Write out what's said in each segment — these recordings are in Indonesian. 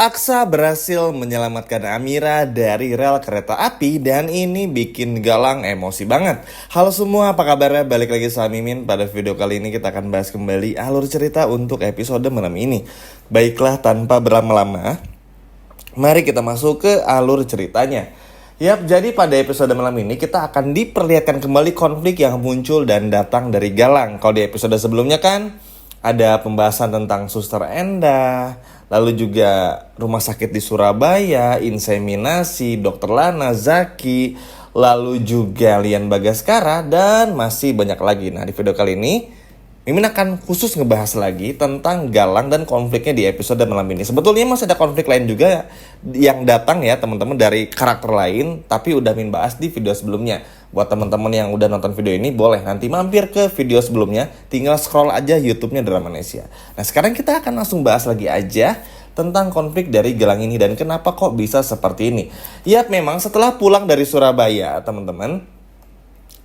Aksa berhasil menyelamatkan Amira dari rel kereta api dan ini bikin Galang emosi banget. Halo semua, apa kabarnya? Balik lagi sama Mimin. Pada video kali ini kita akan bahas kembali alur cerita untuk episode malam ini. Baiklah, tanpa berlama-lama, mari kita masuk ke alur ceritanya. Yap, jadi pada episode malam ini kita akan diperlihatkan kembali konflik yang muncul dan datang dari Galang. Kalau di episode sebelumnya kan ada pembahasan tentang Suster Endah, lalu juga rumah sakit di Surabaya, inseminasi, Dokter Lana, Zaki, lalu juga Lian Bagaskara, dan masih banyak lagi. Nah, di video kali ini Mimin akan khusus ngebahas lagi tentang Galang dan konfliknya di episode malam ini. Sebetulnya masih ada konflik lain juga yang datang ya teman-teman dari karakter lain, tapi udah Mimin bahas di video sebelumnya. Buat teman-teman yang udah nonton video ini, boleh nanti mampir ke video sebelumnya, tinggal scroll aja YouTube-nya Dramanesia. Nah, sekarang kita akan langsung bahas lagi aja tentang konflik dari Galang ini dan kenapa kok bisa seperti ini. Ya, memang setelah pulang dari Surabaya, teman-teman,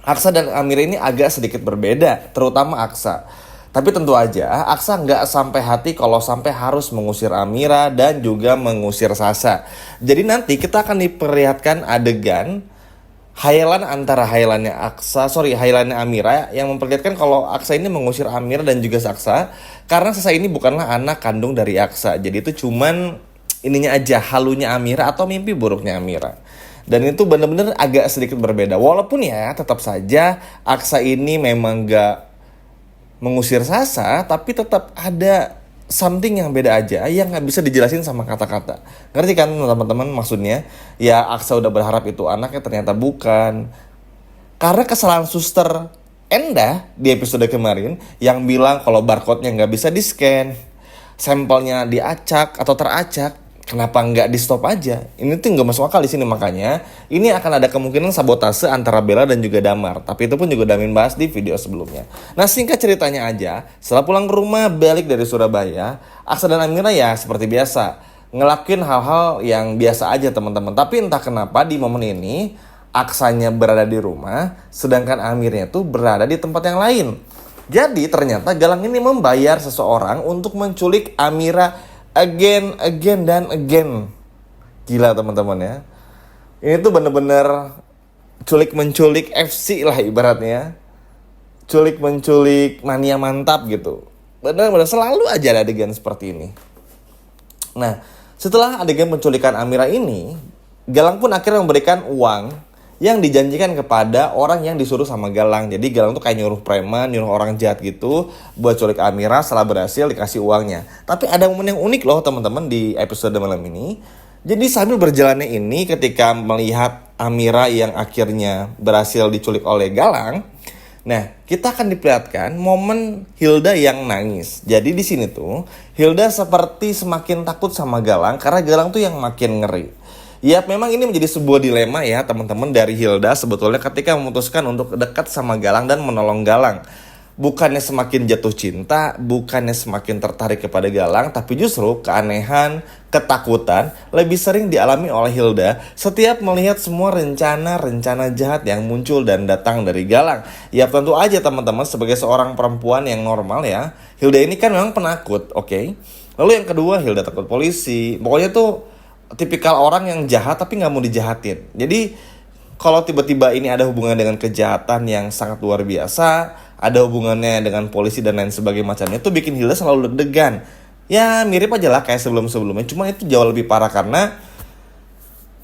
Aksa dan Amira ini agak sedikit berbeda, terutama Aksa. Tapi tentu aja Aksa nggak sampai hati kalau sampai harus mengusir Amira dan juga mengusir Sasa. Jadi nanti kita akan diperlihatkan adegan hayalan antara hayalannya Amira yang memperlihatkan kalau Aksa ini mengusir Amira dan juga Sasa karena Sasa ini bukanlah anak kandung dari Aksa. Jadi itu cuman ininya aja, halunya Amira atau mimpi buruknya Amira. Dan itu benar-benar agak sedikit berbeda. Walaupun ya tetap saja Aksa ini memang gak mengusir Sasa, tapi tetap ada something yang beda aja yang gak bisa dijelasin sama kata-kata. Ngerti kan teman-teman maksudnya? Ya Aksa udah berharap itu anaknya, ternyata bukan. Karena kesalahan Suster Endah di episode kemarin yang bilang kalau barcode-nya gak bisa di-scan, sampelnya diacak atau teracak. Kenapa nggak di stop aja? Ini tuh nggak masuk akal di sini, makanya ini akan ada kemungkinan sabotase antara Bella dan juga Damar. Tapi itu pun juga Damin bahas di video sebelumnya. Nah, singkat ceritanya aja, setelah pulang ke rumah balik dari Surabaya, Aksa dan Amira ya seperti biasa ngelakuin hal-hal yang biasa aja teman-teman. Tapi entah kenapa di momen ini Aksanya berada di rumah, sedangkan Amirnya tuh berada di tempat yang lain. Jadi ternyata Galang ini membayar seseorang untuk menculik Amira again dan again. Gila teman-teman ya. Ini tuh bener-bener culik-menculik FC lah ibaratnya. Culik-menculik mania mantap gitu. Bener-bener selalu aja ada adegan seperti ini. Nah, setelah adegan penculikan Amira ini, Galang pun akhirnya memberikan uang yang dijanjikan kepada orang yang disuruh sama Galang. Jadi Galang tuh kayak nyuruh preman, nyuruh orang jahat gitu buat culik Amira. Setelah berhasil dikasih uangnya. Tapi ada momen yang unik loh teman-teman di episode malam ini. Jadi sambil berjalannya ini ketika melihat Amira yang akhirnya berhasil diculik oleh Galang, nah kita akan diperlihatkan momen Hilda yang nangis. Jadi di sini tuh Hilda seperti semakin takut sama Galang karena Galang tuh yang makin ngeri. Ya memang ini menjadi sebuah dilema ya teman-teman dari Hilda sebetulnya ketika memutuskan untuk dekat sama Galang dan menolong Galang. Bukannya semakin jatuh cinta, bukannya semakin tertarik kepada Galang, tapi justru keanehan, ketakutan lebih sering dialami oleh Hilda setiap melihat semua rencana-rencana jahat yang muncul dan datang dari Galang. Ya tentu aja teman-teman sebagai seorang perempuan yang normal ya, Hilda ini kan memang penakut, oke? Lalu yang kedua Hilda takut polisi, pokoknya tuh tipikal orang yang jahat tapi nggak mau dijahatin. Jadi kalau tiba-tiba ini ada hubungan dengan kejahatan yang sangat luar biasa, ada hubungannya dengan polisi dan lain sebagainya macamnya, itu bikin Hilda selalu deg-degan. Ya mirip aja lah kayak sebelum-sebelumnya, cuma itu jauh lebih parah karena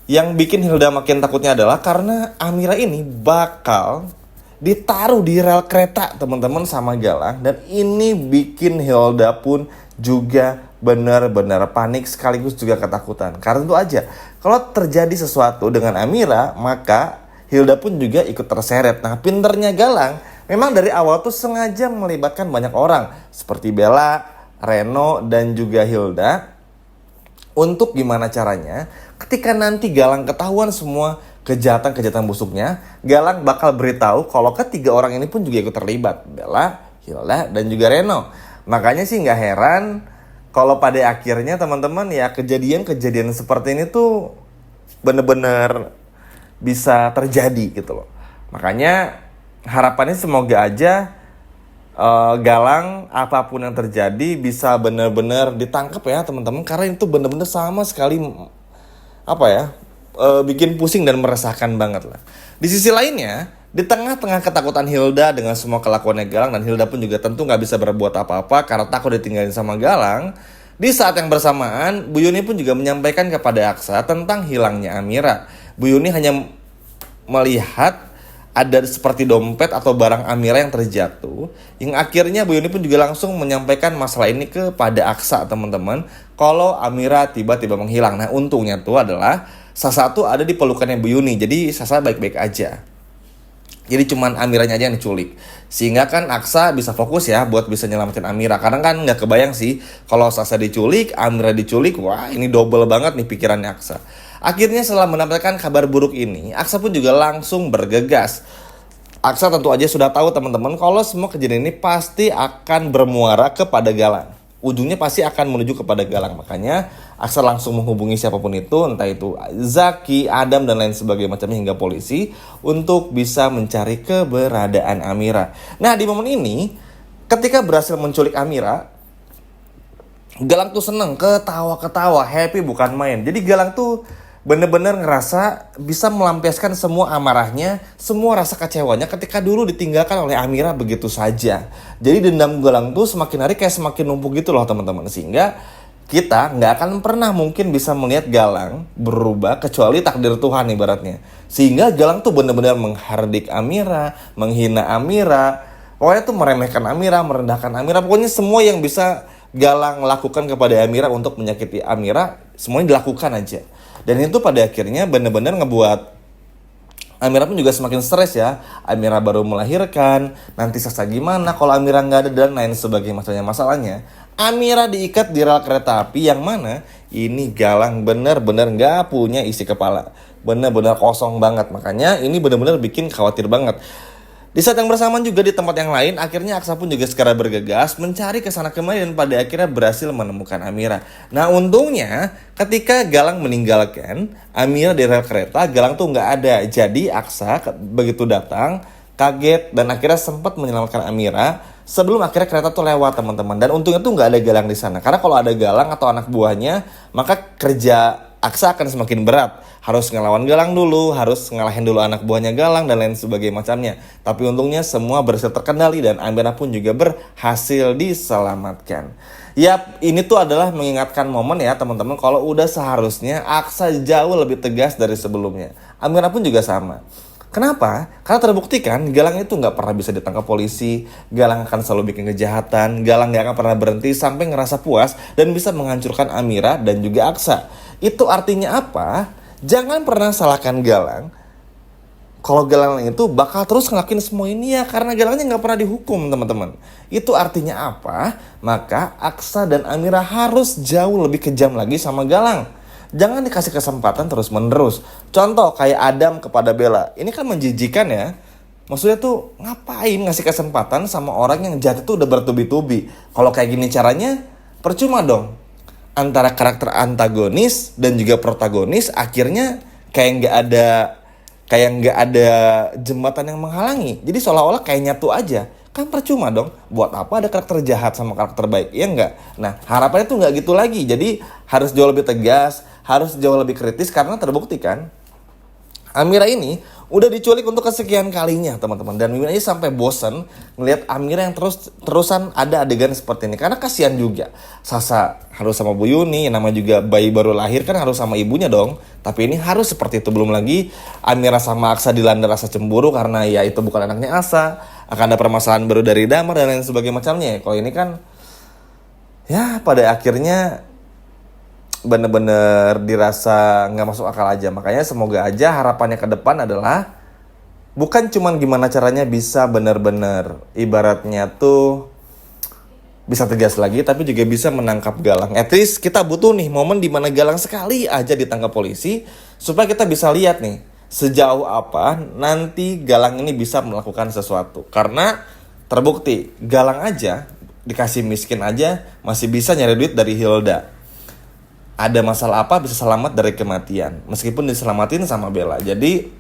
yang bikin Hilda makin takutnya adalah karena Amira ini bakal ditaruh di rel kereta teman-teman sama Galang, dan ini bikin Hilda pun juga benar-benar panik sekaligus juga ketakutan. Karena itu aja, kalau terjadi sesuatu dengan Amira, maka Hilda pun juga ikut terseret. Nah, pinternya Galang memang dari awal tuh sengaja melibatkan banyak orang seperti Bella, Reno, dan juga Hilda. Untuk gimana caranya ketika nanti Galang ketahuan semua kejahatan-kejahatan busuknya, Galang bakal beritahu kalau ketiga orang ini pun juga ikut terlibat, Bella, Hilda, dan juga Reno. Makanya sih nggak heran kalau pada akhirnya teman-teman ya kejadian-kejadian seperti ini tuh bener-bener bisa terjadi gitu loh. Makanya harapannya semoga aja Galang apapun yang terjadi bisa benar-benar ditangkap ya teman-teman, karena itu benar-benar sama sekali apa ya, bikin pusing dan meresahkan banget lah. Di sisi lainnya, di tengah-tengah ketakutan Hilda dengan semua kelakuannya Galang, dan Hilda pun juga tentu nggak bisa berbuat apa-apa karena takut ditinggalin sama Galang. Di saat yang bersamaan, Bu Yuni pun juga menyampaikan kepada Aksa tentang hilangnya Amira. Bu Yuni hanya melihat ada seperti dompet atau barang Amira yang terjatuh, yang akhirnya Bu Yuni pun juga langsung menyampaikan masalah ini kepada Aksa teman-teman, kalau Amira tiba-tiba menghilang. Nah untungnya tuh adalah Sasa tuh ada di pelukannya Bu Yuni, jadi Sasa baik-baik aja. Jadi cuman Amiranya aja yang diculik, sehingga kan Aksa bisa fokus ya buat bisa nyelamatin Amira. Karena kan nggak kebayang sih kalau Sasa diculik, Amira diculik, wah ini double banget nih pikirannya Aksa. Akhirnya setelah mendapatkan kabar buruk ini, Aksa pun juga langsung bergegas. Aksa tentu aja sudah tahu teman-teman kalau semua kejadian ini pasti akan bermuara kepada Galang. Ujungnya pasti akan menuju kepada Galang. Makanya Aksa langsung menghubungi siapapun itu, entah itu Zaki, Adam, dan lain sebagainya macamnya hingga polisi, untuk bisa mencari keberadaan Amira. Nah di momen ini, ketika berhasil menculik Amira, Galang tuh seneng, ketawa-ketawa, happy bukan main. Jadi Galang tuh bener-bener ngerasa bisa melampiaskan semua amarahnya, semua rasa kecewanya ketika dulu ditinggalkan oleh Amira begitu saja. Jadi dendam Galang tuh semakin hari kayak semakin numpuk gitu loh teman-teman. Sehingga kita nggak akan pernah mungkin bisa melihat Galang berubah kecuali takdir Tuhan ibaratnya. Sehingga Galang tuh bener-bener menghardik Amira, menghina Amira, pokoknya tuh meremehkan Amira, merendahkan Amira. Pokoknya semua yang bisa Galang lakukan kepada Amira untuk menyakiti Amira, semuanya dilakukan aja. Dan itu pada akhirnya benar-benar ngebuat Amira pun juga semakin stres ya. Amira baru melahirkan, nanti Sasa gimana kalau Amira nggak ada, dan lain sebagainya. Masalahnya Amira diikat di rel kereta api yang mana ini Galang benar-benar nggak punya isi kepala, benar-benar kosong banget. Makanya ini benar-benar bikin khawatir banget. Di saat yang bersamaan juga di tempat yang lain, akhirnya Aksa pun juga segera bergegas mencari kesana kemari dan pada akhirnya berhasil menemukan Amira. Nah untungnya ketika Galang meninggalkan Amira di rel kereta, Galang tuh nggak ada. Jadi Aksa begitu datang kaget dan akhirnya sempat menyelamatkan Amira sebelum akhirnya kereta tuh lewat teman-teman. Dan untungnya tuh nggak ada Galang di sana, karena kalau ada Galang atau anak buahnya maka kerja Aksa akan semakin berat. Harus ngelawan Galang dulu, harus ngalahin dulu anak buahnya Galang, dan lain sebagainya macamnya. Tapi untungnya semua berhasil terkendali dan Amira pun juga berhasil diselamatkan. Yap, ini tuh adalah mengingatkan momen ya teman-teman, kalau udah seharusnya Aksa jauh lebih tegas dari sebelumnya. Amira pun juga sama. Kenapa? Karena terbukti kan Galang itu nggak pernah bisa ditangkap polisi, Galang akan selalu bikin kejahatan, Galang nggak akan pernah berhenti sampai ngerasa puas dan bisa menghancurkan Amira dan juga Aksa. Itu artinya apa? Jangan pernah salahkan Galang. Kalau Galang itu bakal terus ngelakuin semua ini ya karena Galangnya nggak pernah dihukum teman-teman. Itu artinya apa? Maka Aksa dan Amira harus jauh lebih kejam lagi sama Galang. Jangan dikasih kesempatan terus-menerus. Contoh kayak Adam kepada Bella. Ini kan menjijikan ya. Maksudnya tuh ngapain ngasih kesempatan sama orang yang jahat itu udah bertubi-tubi. Kalau kayak gini caranya percuma dong. Antara karakter antagonis dan juga protagonis akhirnya kayak nggak ada jembatan yang menghalangi. Jadi seolah-olah kayak nyatu aja. Kan percuma dong. Buat apa ada karakter jahat sama karakter baik? Iya nggak? Nah harapannya tuh nggak gitu lagi. Jadi harus jauh lebih tegas, harus jauh lebih kritis karena terbukti kan Amira ini udah diculik untuk kesekian kalinya teman-teman. Dan Mimin aja sampai bosen ngelihat Amira yang terusan ada adegan seperti ini. Karena kasihan juga. Sasa harus sama Bu Yuni, namanya juga bayi baru lahir kan harus sama ibunya dong. Tapi ini harus seperti itu. Belum lagi Amira sama Aksa dilanda rasa cemburu karena ya itu bukan anaknya Asa. Akan ada permasalahan baru dari Damar dan lain sebagainya macamnya. Kalau ini kan ya pada akhirnya bener-bener dirasa nggak masuk akal aja. Makanya semoga aja harapannya ke depan adalah bukan cuman gimana caranya bisa bener-bener ibaratnya tuh bisa tegas lagi, tapi juga bisa menangkap Galang. At least kita butuh nih momen dimana Galang sekali aja ditangkap polisi supaya kita bisa lihat nih sejauh apa nanti Galang ini bisa melakukan sesuatu. Karena terbukti Galang aja dikasih miskin aja masih bisa nyari duit dari Hilda. Ada masalah apa bisa selamat dari kematian meskipun diselamatin sama Bella. Jadi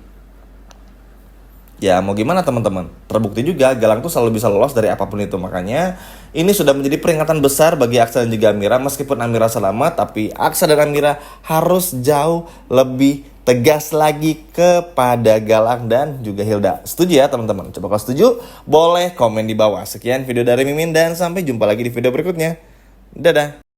Ya mau gimana teman-teman, terbukti juga Galang tuh selalu bisa lolos dari apapun itu. Makanya ini sudah menjadi peringatan besar bagi Aksa dan juga Amira. Meskipun Amira selamat, tapi Aksa dan Amira harus jauh lebih tegas lagi kepada Galang dan juga Hilda. Setuju ya teman-teman? Coba kalau setuju, boleh komen di bawah. Sekian video dari Mimin dan sampai jumpa lagi di video berikutnya. Dadah.